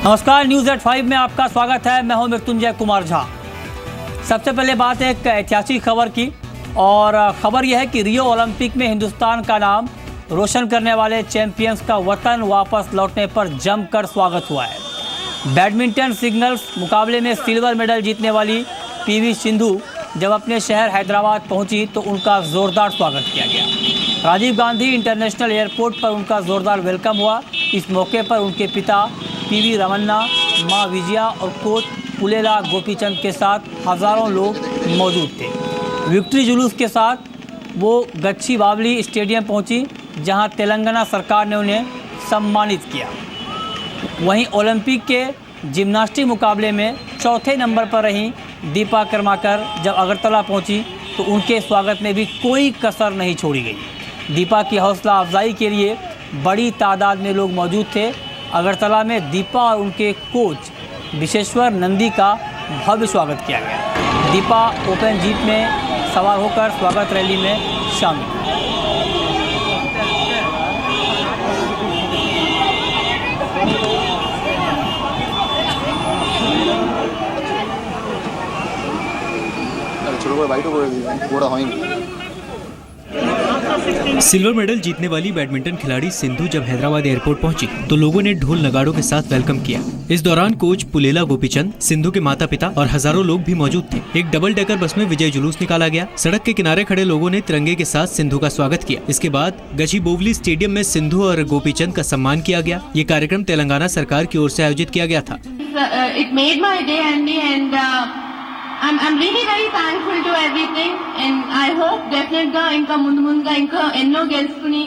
नमस्कार, news eight 5 में आपका स्वागत है। मैं हूं मृत्युंजय कुमार झा। सबसे पहले बात है एक ऐतिहासिक खबर की, और खबर यह है कि रियो ओलंपिक में हिंदुस्तान का नाम रोशन करने वाले चैंपियंस का वतन वापस लौटने पर जमकर स्वागत हुआ है। बैडमिंटन सिंगल्स मुकाबले में सिल्वर मेडल जीतने वाली पीवी सिंधु जब अपने शहर हैदराबाद पहुंची तो उनका जोरदार स्वागत किया गया। राजीव गांधी इंटरनेशनल एयरपोर्ट पर उनका जोरदार वेलकम हुआ। इस मौके पर उनके पिता पीवी रमन्ना, मां विजया और कोच पुलेला गोपीचंद के साथ हज़ारों लोग मौजूद थे। विक्ट्री जुलूस के साथ वो गच्चीबावली स्टेडियम पहुंची, जहां तेलंगाना सरकार ने उन्हें सम्मानित किया। वहीं ओलंपिक के जिम्नास्टिक मुकाबले में चौथे नंबर पर रहीं दीपा कर्माकर जब अगरतला पहुंची तो उनके स्वागत में भी कोई कसर नहीं छोड़ी गई। दीपा की हौसला अफजाई के लिए बड़ी तादाद में लोग मौजूद थे। अगरतला में दीपा और उनके कोच विशेश्वर नंदी का भव्य स्वागत किया गया। दीपा ओपन जीप में सवार होकर स्वागत रैली में शामिल हुई। सिल्वर मेडल जीतने वाली बैडमिंटन खिलाड़ी सिंधु जब हैदराबाद एयरपोर्ट पहुंची तो लोगों ने ढोल नगाड़ों के साथ वेलकम किया। इस दौरान कोच पुलेला गोपीचंद, सिंधु के माता पिता और हजारों लोग भी मौजूद थे। एक डबल डेकर बस में विजय जुलूस निकाला गया। सड़क के किनारे खड़े लोगों ने तिरंगे के साथ सिंधु का स्वागत किया। इसके बाद गच्चीबोवली स्टेडियम में सिंधु और गोपीचंद का सम्मान किया गया। ये कार्यक्रम तेलंगाना सरकार की ओर से आयोजित किया गया था। I'm really very thankful to everything, and I hope definitely ఇంకా ముందుగా ఇంకా ఎన్నో గెలుచుకుని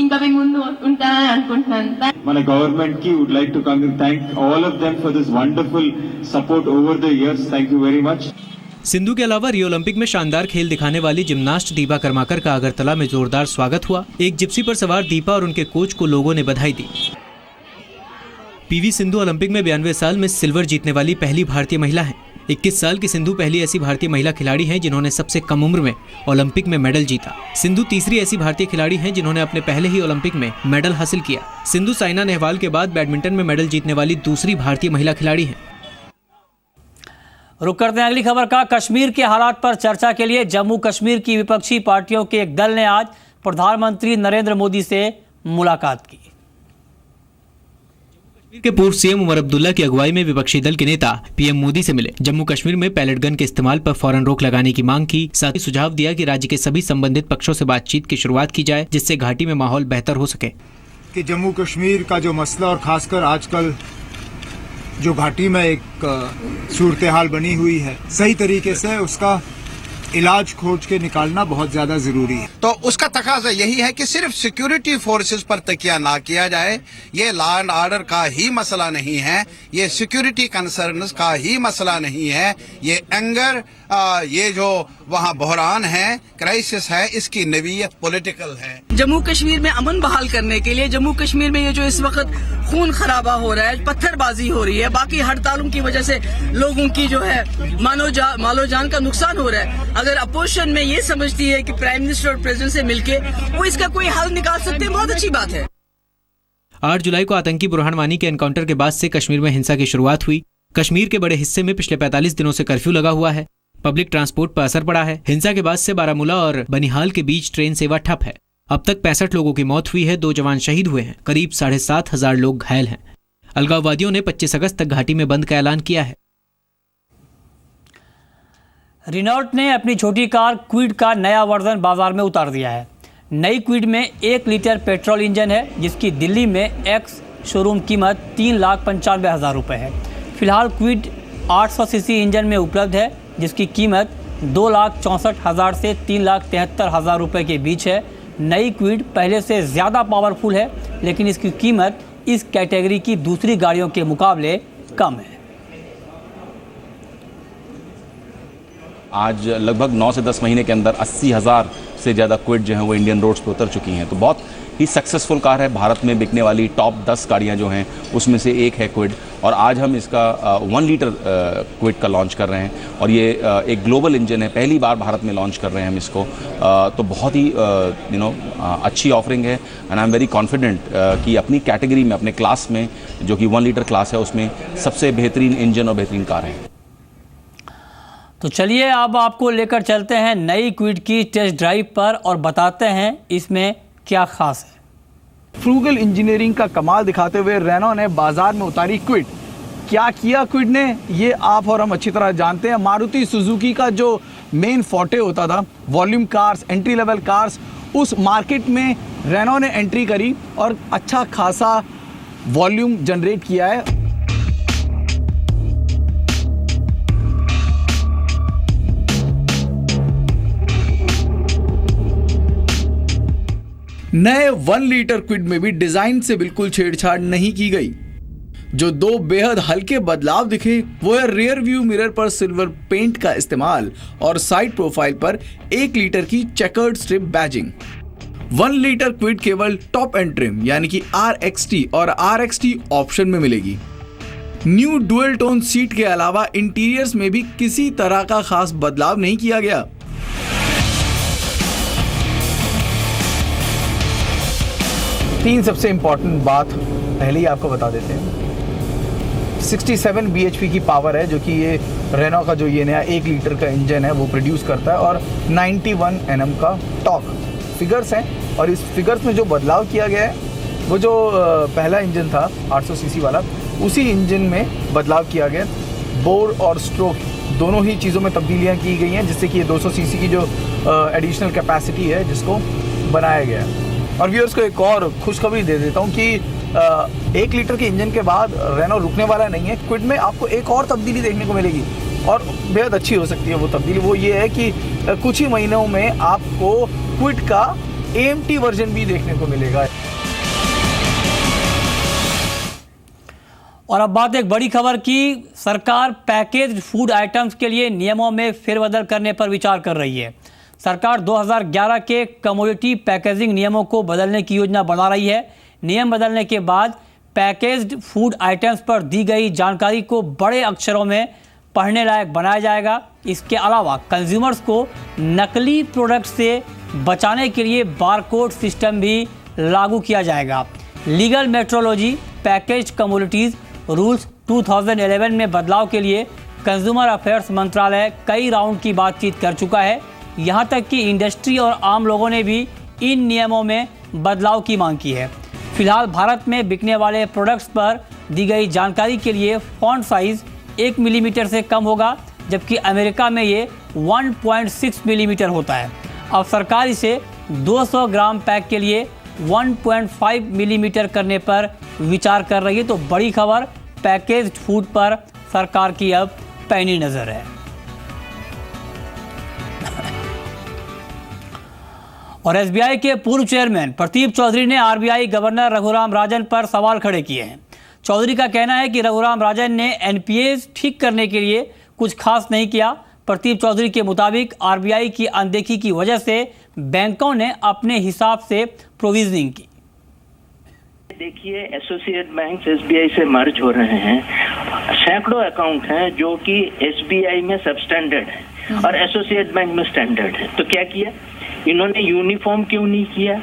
ఇంకా మీ ముందు ఉంటానని అనుకుంటున్నాను. మన గవర్నమెంట్ కి would like to thank all of them for this wonderful support over the years. Thank you very much. Sindhu के अलावा रियो ओलंपिक में शानदार खेल दिखाने वाली जिम्नास्ट दीपा कर्माकर का अगरतला में जोरदार स्वागत हुआ। एक जिप्सी पर सवार दीपा और उनके कोच को लोगों ने बधाई दी। पीवी सिंधु ओलंपिक में 92 साल में सिल्वर जीतने वाली पहली भारतीय महिला है। 21 साल की सिंधु पहली ऐसी भारतीय महिला खिलाड़ी हैं जिन्होंने सबसे कम उम्र में ओलंपिक में मेडल जीता। सिंधु तीसरी ऐसी भारतीय खिलाड़ी हैं जिन्होंने अपने पहले ही ओलंपिक में मेडल हासिल किया। सिंधु साइना नेहवाल के बाद बैडमिंटन में मेडल जीतने वाली दूसरी भारतीय महिला खिलाड़ी हैं। रुक करते हैं अगली खबर का। कश्मीर के हालात पर चर्चा के लिए जम्मू कश्मीर की विपक्षी पार्टियों के एक दल ने आज प्रधानमंत्री नरेंद्र मोदी से मुलाकात की। के पूर्व सीएम उमर अब्दुल्ला की अगुवाई में विपक्षी दल के नेता पीएम मोदी से मिले। जम्मू कश्मीर में पैलेट गन के इस्तेमाल पर फौरन रोक लगाने की मांग की। साथ ही सुझाव दिया कि राज्य के सभी संबंधित पक्षों से बातचीत की शुरुआत की जाए, जिससे घाटी में माहौल बेहतर हो सके। कि जम्मू कश्मीर का जो मसला और खासकर आजकल जो घाटी में एक सूरत हाल बनी हुई है, सही तरीके से उसका इलाज खोज के निकालना बहुत ज्यादा जरूरी है। तो उसका तकाजा यही है कि सिर्फ सिक्योरिटी फोर्सेस पर तकिया ना किया जाए। ये लॉ एंड ऑर्डर का ही मसला नहीं है, ये सिक्योरिटी कंसर्न्स का ही मसला नहीं है। ये एंगर, ये जो वहाँ बहरान है, क्राइसिस है, इसकी नवीयत पॉलिटिकल है। जम्मू कश्मीर में अमन बहाल करने के लिए, जम्मू कश्मीर में ये जो इस वक्त खून खराबा हो रहा है, पत्थरबाजी हो रही है, बाकी हड़तालों की वजह से लोगों की जो है मालो जान का नुकसान हो रहा है। अगर अपोजिशन में ये समझती है कि प्राइम मिनिस्टर और प्रेसिडेंट से मिलके वो इसका कोई हल निकाल सकते हैं, बहुत अच्छी बात है। 8 जुलाई को आतंकी बुरहान वानी के एनकाउंटर के बाद से कश्मीर में हिंसा की शुरुआत हुई। कश्मीर के बड़े हिस्से में पिछले 45 दिनों से कर्फ्यू लगा हुआ है। पब्लिक ट्रांसपोर्ट पर असर पड़ा है। हिंसा के बाद से बारामूला और बनिहाल के बीच ट्रेन सेवा ठप है। अब तक 65 लोगों की मौत हुई है, 2 जवान शहीद हुए हैं, करीब 7,500 लोग घायल हैं। अलगाववादियों ने 25 अगस्त तक घाटी में बंद का ऐलान किया है। रिनॉल्ट ने अपनी छोटी कार क्विड का नया वर्जन बाजार में उतार दिया है। नई क्विड में 1 लीटर पेट्रोल इंजन है, जिसकी दिल्ली में एक्स शोरूम कीमत 3,95,000 रुपये है। फिलहाल क्विड 800 सीसी इंजन में उपलब्ध है, जिसकी कीमत 2,64,000 से 3,73,000 रुपये के बीच है। नई क्विड पहले से ज़्यादा पावरफुल है, लेकिन इसकी कीमत इस कैटेगरी की दूसरी गाड़ियों के मुकाबले कम है। आज लगभग 9 से 10 महीने के अंदर 80,000 से ज़्यादा क्विड जो हैं वो इंडियन रोड्स पे उतर चुकी हैं। तो बहुत ही सक्सेसफुल कार है। भारत में बिकने वाली टॉप 10 गाड़ियाँ जो हैं उसमें से एक है क्विड, और आज हम इसका 1 लीटर क्विड का लॉन्च कर रहे हैं और ये एक ग्लोबल इंजन है, पहली बार भारत में लॉन्च कर रहे हैं हम इसको। तो बहुत ही अच्छी ऑफरिंग है and I am very confident कि अपनी कैटेगरी में, अपने क्लास में, जो कि 1 लीटर क्लास है, उसमें सबसे बेहतरीन इंजन और बेहतरीन कार है। तो चलिए अब आपको लेकर चलते हैं नई क्विड की टेस्ट ड्राइव पर और बताते हैं इसमें क्या खास है। फ्रूगल इंजीनियरिंग का कमाल दिखाते हुए रेनो ने बाजार में उतारी क्विड। क्या किया क्विड ने, ये आप और हम अच्छी तरह जानते हैं। मारुति सुजुकी का जो मेन फोर्टे होता था, volume cars, entry level cars, उस मार्केट में रेनो ने एंट्री करी और अच्छा खासा वॉल्यूम जनरेट किया है। नए 1 लीटर क्विड में भी डिजाइन से बिल्कुल छेड़छाड़ नहीं की गई। जो 2 बेहद हल्के बदलाव दिखे वो है रियर व्यू मिरर पर सिल्वर पेंट का इस्तेमाल और साइड प्रोफाइल पर 1 लीटर की chequered strip badging. 1 litre Kwid केवल टॉप एंड ट्रिम यानी कि RXT और RXT ऑप्शन में मिलेगी। न्यू डुअल टोन सीट के अलावा इंटीरियर्स में भी किसी तरह का खास बदलाव नहीं किया गया। तीन सबसे इंपॉर्टेंट बात पहले ही आपको बता देते हैं। 67 bhp की पावर है जो कि ये रेनो का जो ये नया 1 लीटर का इंजन है वो प्रोड्यूस करता है, और 91 Nm का टॉर्क फिगर्स हैं। और इस फिगर्स में जो बदलाव किया गया है वो जो पहला इंजन था 800 सीसी वाला, उसी इंजन में बदलाव किया गया। बोर और स्ट्रोक दोनों ही चीज़ों में तब्दीलियाँ की गई हैं, जिससे कि ये 200 सीसी की जो एडिशनल कैपेसिटी है जिसको बनाया गया है। और व्यूअर्स को एक और खुशखबरी दे देता हूँ कि 1 लीटर के इंजन के बाद रेनो रुकने वाला नहीं है। क्विड में आपको एक और तब्दीली देखने को मिलेगी और बेहद अच्छी हो सकती है वो तब्दीली। वो ये है कि कुछ ही महीनों में आपको क्विड का AMT वर्जन भी देखने को मिलेगा। और अब बात एक बड़ी खबर की। सरकार पैकेज्ड फूड आइटम्स के लिए नियमों में फेरबदल करने पर विचार कर रही है। सरकार 2011 के कमोडिटी पैकेजिंग नियमों को बदलने की योजना बना रही है। नियम बदलने के बाद पैकेज्ड फूड आइटम्स पर दी गई जानकारी को बड़े अक्षरों में पढ़ने लायक बनाया जाएगा। इसके अलावा कंज्यूमर्स को नकली प्रोडक्ट से बचाने के लिए बारकोड सिस्टम भी लागू किया जाएगा। Legal metrology packaged commodities rules 2011 में बदलाव के लिए कंज्यूमर अफेयर्स मंत्रालय कई राउंड की बातचीत कर चुका है। यहाँ तक कि इंडस्ट्री और आम लोगों ने भी इन नियमों में बदलाव की मांग की है। फिलहाल भारत में बिकने वाले प्रोडक्ट्स पर दी गई जानकारी के लिए फॉन्ट साइज 1 मिलीमीटर से कम होगा, जबकि अमेरिका में ये 1.6 मिलीमीटर होता है। अब सरकार इसे 200 ग्राम पैक के लिए 1.5 मिलीमीटर करने पर विचार कर रही है। तो बड़ी खबर, पैकेज्ड फूड पर सरकार की अब पैनी नज़र है। और SBI के पूर्व चेयरमैन प्रदीप चौधरी ने RBI गवर्नर रघुराम राजन पर सवाल खड़े किए हैं। चौधरी का कहना है कि रघुराम राजन ने NPAs ठीक करने के लिए कुछ खास नहीं किया। प्रदीप चौधरी के मुताबिक RBI की अनदेखी की वजह से बैंकों ने अपने हिसाब से प्रोविजनिंग की। देखिए, एसोसिएट बैंक SBI से मर्ज हो रहे हैं। सैकड़ों अकाउंट हैं जो कि SBI में सबस्टैंडर्ड है और एसोसिएट बैंक में स्टैंडर्ड है। तो क्या किया इन्होंने? यूनिफॉर्म क्यों नहीं किया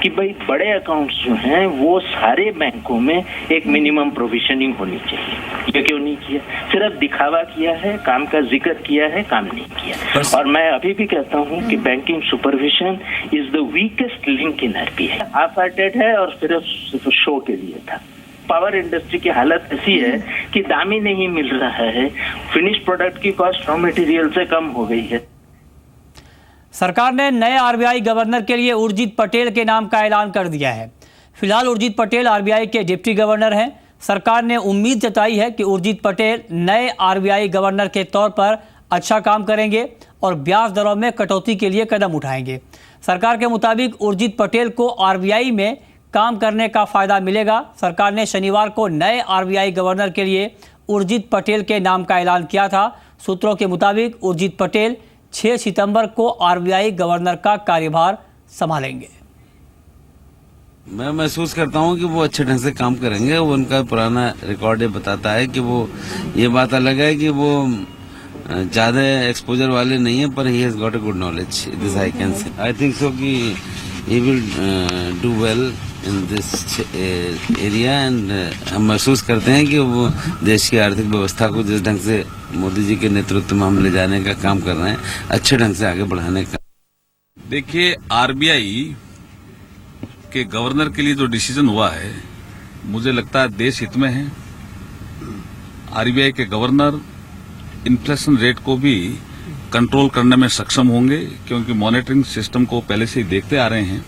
कि भाई बड़े अकाउंट्स जो हैं वो सारे बैंकों में एक मिनिमम प्रोविजनिंग होनी चाहिए? ये क्यों नहीं किया? सिर्फ दिखावा किया है, काम का जिक्र किया है, काम नहीं किया। और मैं अभी भी कहता हूँ कि banking supervision is the weakest link in RBI। Half hearted है और सिर्फ शो के लिए था। पावर इंडस्ट्री की हालत ऐसी है कि दाम ही नहीं मिल रहा है। फिनिश प्रोडक्ट की कॉस्ट रॉ मटेरियल से कम हो गई है। सरकार ने नए RBI गवर्नर के लिए उर्जित पटेल के नाम का ऐलान कर दिया है। फिलहाल उर्जित पटेल RBI के डिप्टी गवर्नर हैं। सरकार ने उम्मीद जताई है कि उर्जित पटेल नए RBI गवर्नर के तौर पर अच्छा काम करेंगे और ब्याज दरों में कटौती के लिए कदम उठाएंगे। सरकार के मुताबिक उर्जित पटेल को RBI में काम करने का फ़ायदा मिलेगा। सरकार ने शनिवार को नए RBI गवर्नर के लिए उर्जित पटेल के नाम का ऐलान किया था। सूत्रों के मुताबिक उर्जित पटेल 6 सितंबर को आरबीआई गवर्नर का कार्यभार संभालेंगे। मैं महसूस करता हूं कि वो अच्छे ढंग से काम करेंगे। वो उनका पुराना रिकॉर्ड ये बताता है कि वो, ये बात अलग है कि वो ज्यादा एक्सपोजर वाले नहीं है, पर he has got a good knowledge, this I can say. I think so कि he will do well in this area and हम महसूस करते हैं कि वो देश की आर्थिक व्यवस्था को जिस ढंग से मोदी जी के नेतृत्व में हम ले जाने का काम कर रहे हैं, अच्छे ढंग से आगे बढ़ाने का। देखिए, आरबीआई के गवर्नर के लिए जो डिसीजन हुआ है, मुझे लगता है देश हित में है। आरबीआई के गवर्नर इन्फ्लेशन रेट को भी कंट्रोल करने में सक्षम होंगे, क्योंकि मॉनिटरिंग सिस्टम को पहले से ही देखते आ रहे हैं।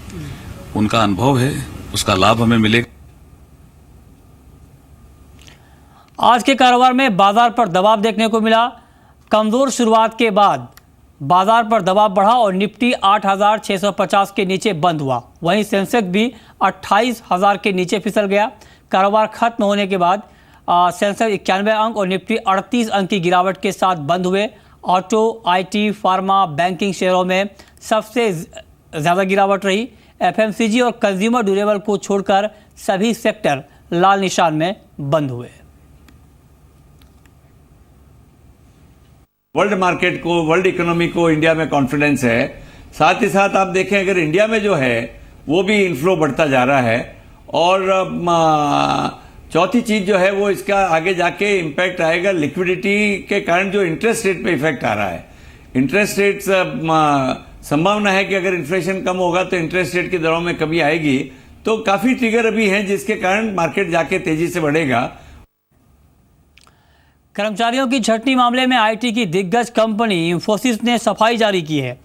उनका अनुभव है, उसका लाभ हमें मिलेगा। आज के कारोबार में बाजार पर दबाव देखने को मिला। कमजोर शुरुआत के बाद बाजार पर दबाव बढ़ा और निफ्टी 8,650 के नीचे बंद हुआ। वहीं सेंसेक्स भी 28,000 के नीचे फिसल गया। कारोबार खत्म होने के बाद सेंसेक्स 91 अंक और निफ्टी 38 अंक की गिरावट के साथ बंद हुए। ऑटो, आईटी, फार्मा, बैंकिंग शेयरों में सबसे ज़्यादा गिरावट रही। एफएमसीजी और कंज्यूमर ड्यूरेबल को छोड़कर सभी सेक्टर लाल निशान में बंद हुए। वर्ल्ड मार्केट को, वर्ल्ड इकोनॉमी को इंडिया में कॉन्फिडेंस है। साथ ही साथ आप देखें, अगर इंडिया में जो है वो भी इनफ्लो बढ़ता जा रहा है। और चौथी चीज जो है वो इसका आगे जाके इम्पैक्ट आएगा लिक्विडिटी के कारण, जो इंटरेस्ट रेट पे इफेक्ट आ रहा है। इंटरेस्ट रेट संभावना है कि अगर इन्फ्लेशन कम होगा तो इंटरेस्ट रेट की दरों में कमी आएगी। तो काफी ट्रिगर अभी हैं जिसके कारण मार्केट जाके तेजी से बढ़ेगा। कर्मचारियों की छटनी मामले में आईटी की दिग्गज कंपनी इंफोसिस ने सफाई जारी की है।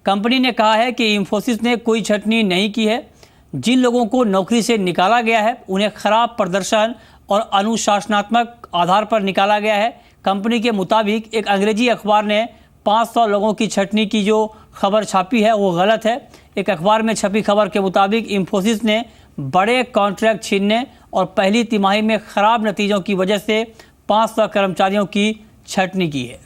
कंपनी ने कहा है कि इंफोसिस ने कोई छटनी नहीं की है। जिन लोगों को नौकरी से निकाला गया है उन्हें खराब प्रदर्शन और अनुशासनात्मक आधार पर निकाला गया है। कंपनी के मुताबिक एक अंग्रेजी अखबार ने 500 लोगों की छटनी की जो खबर छापी है वो गलत है। एक अखबार में छपी खबर के मुताबिक इंफोसिस ने बड़े कॉन्ट्रैक्ट छीनने और पहली तिमाही में खराब नतीजों की वजह से 500 कर्मचारियों की छटनी की है।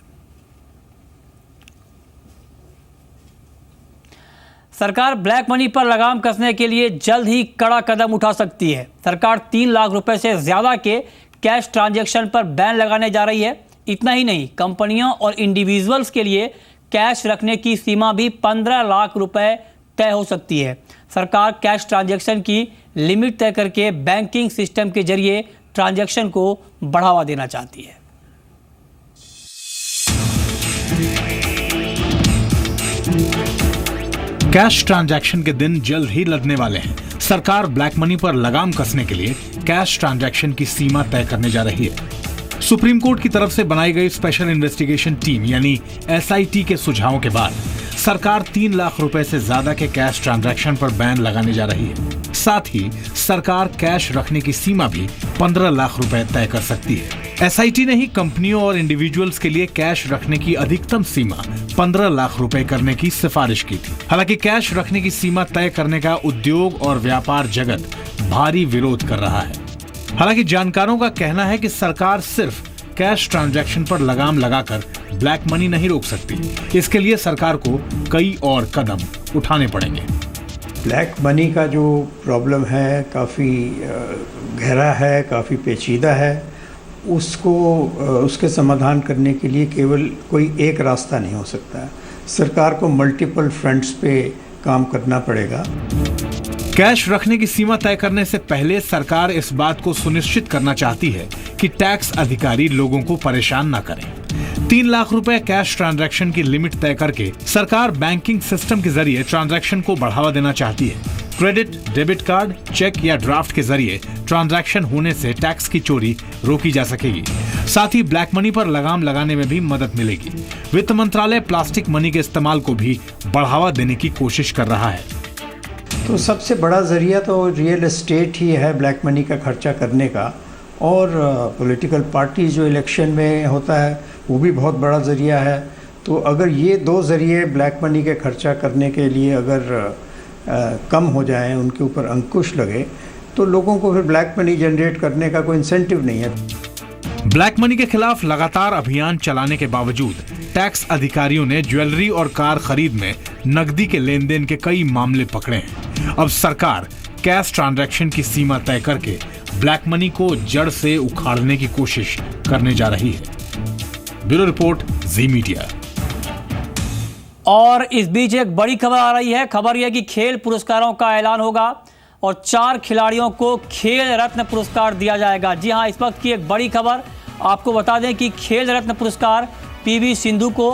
सरकार ब्लैक मनी पर लगाम कसने के लिए जल्द ही कड़ा कदम उठा सकती है। सरकार 3 लाख रुपए से ज्यादा के कैश ट्रांजैक्शन पर बैन लगाने जा रही है। इतना ही नहीं, कंपनियों और इंडिविजुअल्स के लिए कैश रखने की सीमा भी 15 लाख रुपए तय हो सकती है। सरकार कैश ट्रांजैक्शन की लिमिट तय करके बैंकिंग सिस्टम के जरिए ट्रांजैक्शन को बढ़ावा देना चाहती है। कैश ट्रांजैक्शन के दिन जल्द ही लगने वाले हैं। सरकार ब्लैक मनी पर लगाम कसने के लिए कैश ट्रांजैक्शन की सीमा तय करने जा रही है। सुप्रीम कोर्ट की तरफ से बनाई गई स्पेशल इन्वेस्टिगेशन टीम यानी एसआईटी के सुझावों के बाद सरकार 3 लाख रुपए से ज्यादा के कैश ट्रांजैक्शन पर बैन लगाने जा रही है। साथ ही सरकार कैश रखने की सीमा भी 15 लाख रुपए तय कर सकती है। एसआईटी ने ही कंपनियों और इंडिविजुअल्स के लिए कैश रखने की अधिकतम सीमा 15 लाख रुपए करने की सिफारिश की थी। हालांकि कैश रखने की सीमा तय करने का उद्योग और व्यापार जगत भारी विरोध कर रहा है। हालांकि जानकारों का कहना है कि सरकार सिर्फ कैश ट्रांजैक्शन पर लगाम लगाकर ब्लैक मनी नहीं रोक सकती। इसके लिए सरकार को कई और कदम उठाने पड़ेंगे। ब्लैक मनी का जो प्रॉब्लम है काफ़ी गहरा है, काफ़ी पेचीदा है। उसके समाधान करने के लिए केवल कोई एक रास्ता नहीं हो सकता। सरकार को मल्टीपल फ्रंट्स पे काम करना पड़ेगा। कैश रखने की सीमा तय करने से पहले सरकार इस बात को सुनिश्चित करना चाहती है कि टैक्स अधिकारी लोगों को परेशान न करें। 3 लाख रुपए कैश ट्रांजैक्शन की लिमिट तय करके सरकार बैंकिंग सिस्टम के जरिए ट्रांजैक्शन को बढ़ावा देना चाहती है। क्रेडिट, डेबिट कार्ड, चेक या ड्राफ्ट के जरिए ट्रांजैक्शन होने से टैक्स की चोरी रोकी जा सकेगी। साथ ही ब्लैक मनी पर लगाम लगाने में भी मदद मिलेगी। वित्त मंत्रालय प्लास्टिक मनी के इस्तेमाल को भी बढ़ावा देने की कोशिश कर रहा है। तो सबसे बड़ा जरिया तो रियल एस्टेट ही है ब्लैक मनी का खर्चा करने का, और पॉलिटिकल पार्टी जो इलेक्शन में होता है वो भी बहुत बड़ा जरिया है। तो अगर ये 2 जरिए ब्लैक मनी के खर्चा करने के लिए अगर कम हो जाएं, उनके ऊपर अंकुश लगे, तो लोगों को फिर ब्लैक मनी जनरेट करने का कोई इंसेंटिव नहीं है। ब्लैक मनी के खिलाफ लगातार अभियान चलाने के बावजूद टैक्स अधिकारियों ने ज्वेलरी और कार खरीद में नकदी के लेन देन के कई मामले पकड़े हैं। अब सरकार कैश ट्रांजैक्शन की सीमा तय करके ब्लैक मनी को जड़ से उखाड़ने की कोशिश करने जा रही है। ब्यूरो रिपोर्ट, जी मीडिया। और इस बीच एक बड़ी खबर आ रही है। खबर यह कि खेल पुरस्कारों का ऐलान होगा और 4 खिलाड़ियों को खेल रत्न पुरस्कार दिया जाएगा। जी हां, इस वक्त की एक बड़ी खबर आपको बता दें कि खेल रत्न पुरस्कार पीवी सिंधु को,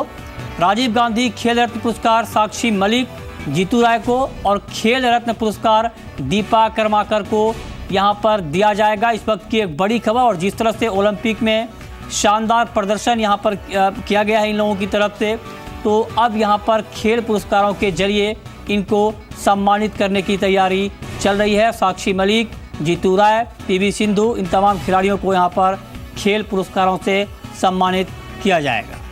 राजीव गांधी खेल रत्न पुरस्कार साक्षी मलिक, जीतू राय को और खेल रत्न पुरस्कार दीपा कर्माकर को यहां पर दिया जाएगा। इस वक्त की एक बड़ी खबर। और जिस तरह से ओलंपिक में शानदार प्रदर्शन यहां पर किया गया है इन लोगों की तरफ से, तो अब यहां पर खेल पुरस्कारों के जरिए इनको सम्मानित करने की तैयारी चल रही है। साक्षी मलिक, जीतू राय, पीवी सिंधु, इन तमाम खिलाड़ियों को यहां पर खेल पुरस्कारों से सम्मानित किया जाएगा।